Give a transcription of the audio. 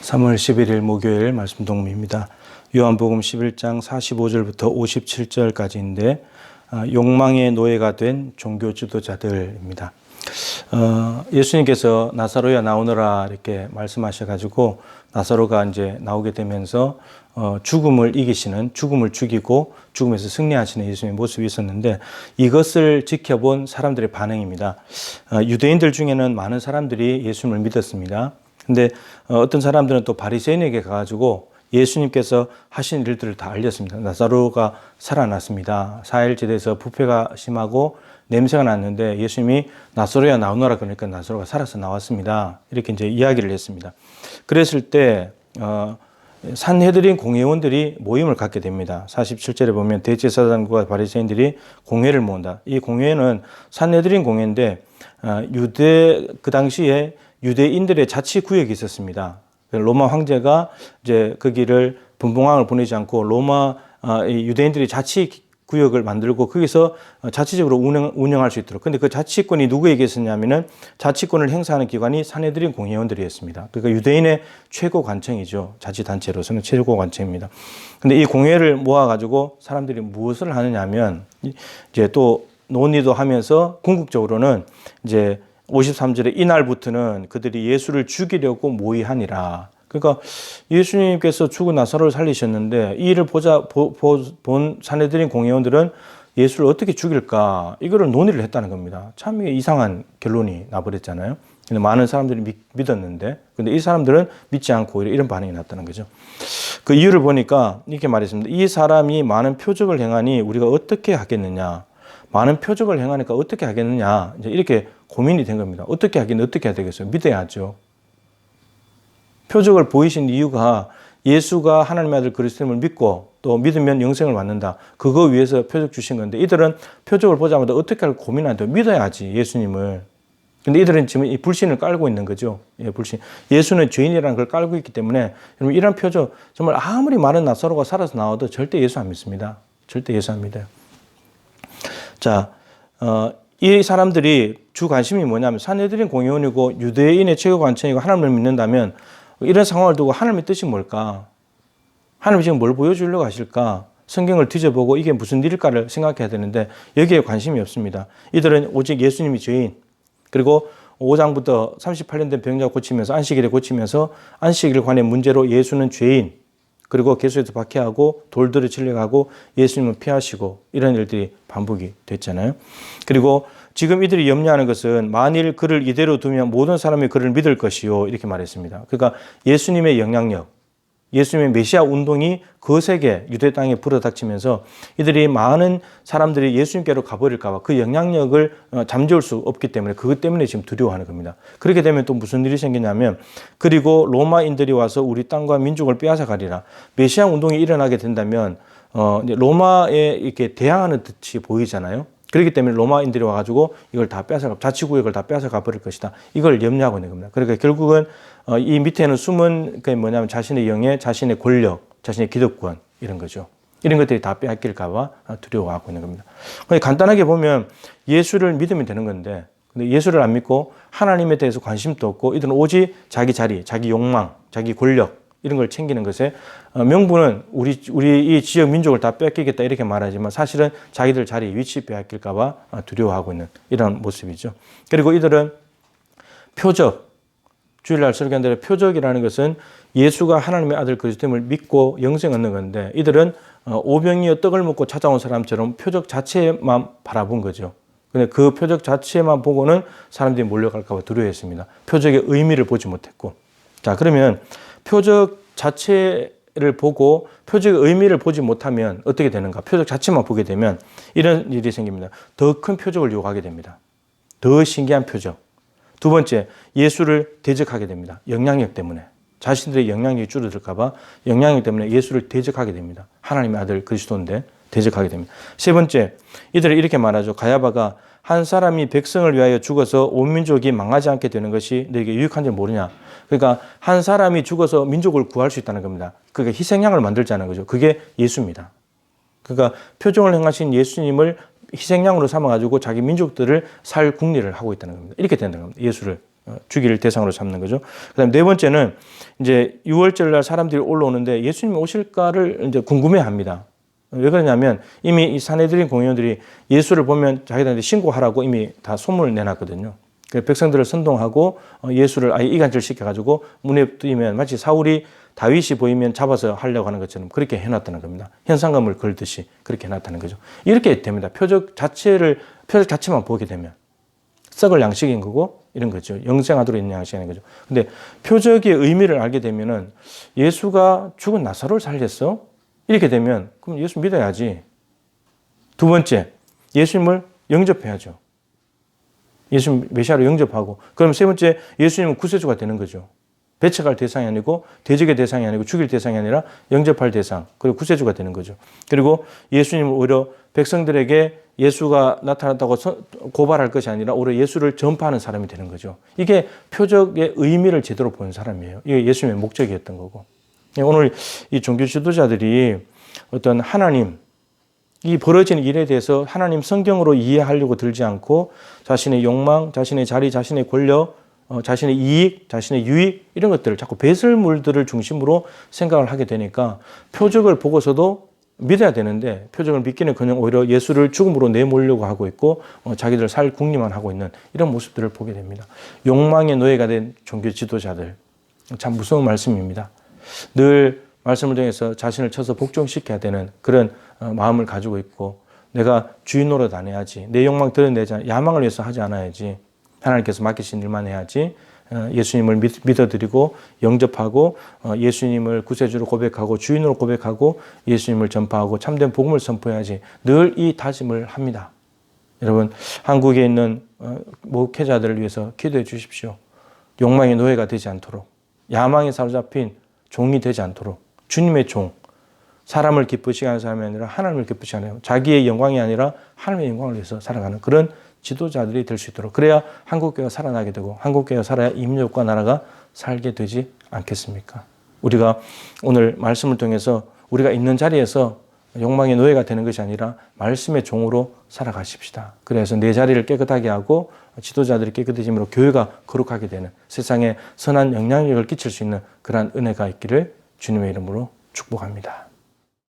3월 11일 목요일 말씀 동무입니다. 요한복음 11장 45절부터 57절까지인데 욕망의 노예가 된 종교 지도자들입니다. 예수님께서 나사로야 나오너라 이렇게 말씀하셔가지고 나사로가 이제 나오게 되면서 죽음을 이기시는, 죽음을 죽이고 죽음에서 승리하시는 예수님의 모습이 있었는데 이것을 지켜본 사람들의 반응입니다. 유대인들 중에는 많은 사람들이 예수님을 믿었습니다. 근데 어떤 사람들은 또 바리새인에게 가가지고 예수님께서 하신 일들을 다 알렸습니다. 나사로가 살아났습니다. 사헬지대에서 부패가 심하고 냄새가 났는데 예수님이 나사로야 나오너라 그러니까 나사로가 살아서 나왔습니다. 이렇게 이제 이야기를 했습니다. 그랬을 때 산헤드린 공회원들이 모임을 갖게 됩니다. 47절에 보면 대제사장과 바리새인들이 공회를 모은다. 이 공회는 산헤드린 공회인데 그 당시에 유대인들의 자치 구역이 있었습니다. 로마 황제가 이제 거기를 분봉왕을 보내지 않고 로마 유대인들이 자치 구역을 만들고 거기서 자치적으로 운영할 수 있도록. 근데 그 자치권이 누구에게 있었냐면은 자치권을 행사하는 기관이 산헤드린 공회원들이었습니다. 그러니까 유대인의 최고 관청이죠. 자치단체로서는 최고 관청입니다. 근데 이 공회를 모아가지고 사람들이 무엇을 하느냐면 이제 또 논의도 하면서 궁극적으로는 이제 53절에 이날부터는 그들이 예수를 죽이려고 모의하니라. 그러니까 예수님께서 죽은 나사로를 살리셨는데 이 일을 본 산헤드린 공회원들은 예수를 어떻게 죽일까 이거를 논의를 했다는 겁니다. 참 이상한 결론이 나버렸잖아요. 근데 많은 사람들이 믿었는데 근데 이 사람들은 믿지 않고 이런 반응이 났다는 거죠. 그 이유를 보니까 이렇게 말했습니다. 이 사람이 많은 표적을 행하니 우리가 어떻게 하겠느냐. 많은 표적을 행하니까 어떻게 하겠느냐. 이제 이렇게 고민이 된 겁니다. 어떻게 하긴 어떻게 해야 되겠어요? 믿어야죠. 표적을 보이신 이유가 예수가 하나님의 아들 그리스도임을 믿고 또 믿으면 영생을 받는다. 그거 위해서 표적 주신 건데 이들은 표적을 보자마자 어떻게 할 고민하는데 믿어야지 예수님을. 근데 이들은 지금 이 불신을 깔고 있는 거죠. 예, 불신. 예수는 죄인이라는 걸 깔고 있기 때문에 여러분 이런 표적 정말 아무리 많은 나사로가 살아서 나와도 절대 예수 안 믿습니다. 절대 예수 안 믿어요. 자, 이 사람들이 주 관심이 뭐냐면 산헤드린 공회원이고 유대인의 최고 관청이고 하나님을 믿는다면 이런 상황을 두고 하나님의 뜻이 뭘까? 하나님이 지금 뭘 보여주려고 하실까? 성경을 뒤져보고 이게 무슨 일일까를 생각해야 되는데 여기에 관심이 없습니다. 이들은 오직 예수님이 죄인 그리고 5장부터 38년 된 병자 고치면서 안식일에 고치면서 안식일에 관한 문제로 예수는 죄인 그리고 계수에서 박해하고 돌들을 칠려가고 예수님은 피하시고 이런 일들이 반복이 됐잖아요. 그리고 지금 이들이 염려하는 것은 만일 그를 이대로 두면 모든 사람이 그를 믿을 것이요 이렇게 말했습니다. 그러니까 예수님의 영향력, 예수님의 메시아 운동이 거세게 유대 땅에 불어닥치면서 이들이 많은 사람들이 예수님께로 가버릴까 봐 그 영향력을 잠재울 수 없기 때문에 그것 때문에 지금 두려워하는 겁니다. 그렇게 되면 또 무슨 일이 생기냐면 그리고 로마인들이 와서 우리 땅과 민족을 빼앗아 가리라. 메시아 운동이 일어나게 된다면 로마에 이렇게 대항하는 듯이 보이잖아요. 그렇기 때문에 로마인들이 와가지고 이걸 다 뺏어가, 자치구역을 다 뺏어가 버릴 것이다. 이걸 염려하고 있는 겁니다. 그러니까 결국은 이 밑에는 숨은 게 뭐냐면 자신의 영예, 자신의 권력, 자신의 기득권 이런 거죠. 이런 것들이 다 빼앗길까봐 두려워하고 있는 겁니다. 간단하게 보면 예수를 믿으면 되는 건데, 근데 예수를 안 믿고 하나님에 대해서 관심도 없고 이들은 오직 자기 자리, 자기 욕망, 자기 권력 이런 걸 챙기는 것에 명분은 우리 이 지역 민족을 다 뺏기겠다 이렇게 말하지만 사실은 자기들 자리 위치 빼앗길까 봐 두려워하고 있는 이런 모습이죠. 그리고 이들은 표적, 주일날 설교한 대로 표적이라는 것은 예수가 하나님의 아들 그리스도임을 믿고 영생 얻는 건데 이들은 오병이어 떡을 먹고 찾아온 사람처럼 표적 자체만 바라본 거죠. 근데 그 표적 자체만 보고는 사람들이 몰려갈까 봐 두려워했습니다. 표적의 의미를 보지 못했고. 자, 그러면 표적 자체를 보고 표적의 의미를 보지 못하면 어떻게 되는가? 표적 자체만 보게 되면 이런 일이 생깁니다. 더 큰 표적을 요구하게 됩니다. 더 신기한 표적. 두 번째, 예수를 대적하게 됩니다. 영향력 때문에. 자신들의 영향력이 줄어들까 봐 영향력 때문에 예수를 대적하게 됩니다. 하나님의 아들 그리스도인데 대적하게 됩니다. 세 번째, 이들은 이렇게 말하죠. 가야바가 한 사람이 백성을 위하여 죽어서 온 민족이 망하지 않게 되는 것이 너에게 유익한 줄 모르냐. 그러니까 한 사람이 죽어서 민족을 구할 수 있다는 겁니다. 그러니까 희생양을 만들자는 거죠. 그게 예수입니다. 그러니까 표적을 행하신 예수님을 희생양으로 삼아가지고 자기 민족들을 살 국리를 하고 있다는 겁니다. 이렇게 된다는 겁니다. 예수를 죽일 대상으로 삼는 거죠. 그다음에 네 번째는 이제 유월절날 사람들이 올라오는데 예수님이 오실까를 이제 궁금해합니다. 왜 그러냐면 이미 이 산헤드린 공회원들이 예수를 보면 자기들한테 신고하라고 이미 다 소문을 내놨거든요. 백성들을 선동하고 예수를 아예 이간질 시켜가지고 문에 뜨이면 마치 사울이 다윗이 보이면 잡아서 하려고 하는 것처럼 그렇게 해놨다는 겁니다. 현상금을 걸듯이 그렇게 해놨다는 거죠. 이렇게 됩니다. 표적 자체만 보게 되면 썩을 양식인 거고 이런 거죠. 영생하도록 있는 양식인 거죠. 근데 표적의 의미를 알게 되면은 예수가 죽은 나사로를 살렸어? 이렇게 되면 그럼 예수 믿어야지. 두 번째, 예수님을 영접해야죠. 예수님 메시아로 영접하고, 그럼 세 번째, 예수님은 구세주가 되는 거죠. 배척할 대상이 아니고 대적의 대상이 아니고 죽일 대상이 아니라 영접할 대상, 그리고 구세주가 되는 거죠. 그리고 예수님은 오히려 백성들에게 예수가 나타났다고 고발할 것이 아니라 오히려 예수를 전파하는 사람이 되는 거죠. 이게 표적의 의미를 제대로 본 사람이에요. 이게 예수님의 목적이었던 거고. 오늘 이 종교 지도자들이 어떤 하나님, 이 벌어지는 일에 대해서 하나님 성경으로 이해하려고 들지 않고 자신의 욕망, 자신의 자리, 자신의 권력, 자신의 이익, 자신의 유익 이런 것들을 자꾸 배설물들을 중심으로 생각을 하게 되니까 표적을 보고서도 믿어야 되는데 표적을 믿기는커녕 오히려 예수를 죽음으로 내몰려고 하고 있고 자기들 살 궁리만 하고 있는 이런 모습들을 보게 됩니다. 욕망의 노예가 된 종교 지도자들, 참 무서운 말씀입니다. 늘 말씀을 통해서 자신을 쳐서 복종시켜야 되는 그런 마음을 가지고 있고, 내가 주인 노릇 안 해야지, 내 욕망 드러내지 야망을 위해서 하지 않아야지, 하나님께서 맡기신 일만 해야지, 예수님을 믿어드리고 영접하고 예수님을 구세주로 고백하고 주인으로 고백하고 예수님을 전파하고 참된 복음을 선포해야지, 늘 이 다짐을 합니다. 여러분, 한국에 있는 목회자들을 위해서 기도해 주십시오. 욕망의 노예가 되지 않도록, 야망에 사로잡힌 종이 되지 않도록, 주님의 종, 사람을 기쁘시게 하는 사람이 아니라 하나님을 기쁘시게 하는, 자기의 영광이 아니라 하나님의 영광을 위해서 살아가는 그런 지도자들이 될 수 있도록, 그래야 한국교회가 살아나게 되고 한국교회가 살아야 이민족과 나라가 살게 되지 않겠습니까? 우리가 오늘 말씀을 통해서 우리가 있는 자리에서 욕망의 노예가 되는 것이 아니라 말씀의 종으로 살아가십시다. 그래서 내 자리를 깨끗하게 하고 지도자들이 깨끗해짐으로 교회가 거룩하게 되는, 세상에 선한 영향력을 끼칠 수 있는 그러한 은혜가 있기를 주님의 이름으로 축복합니다.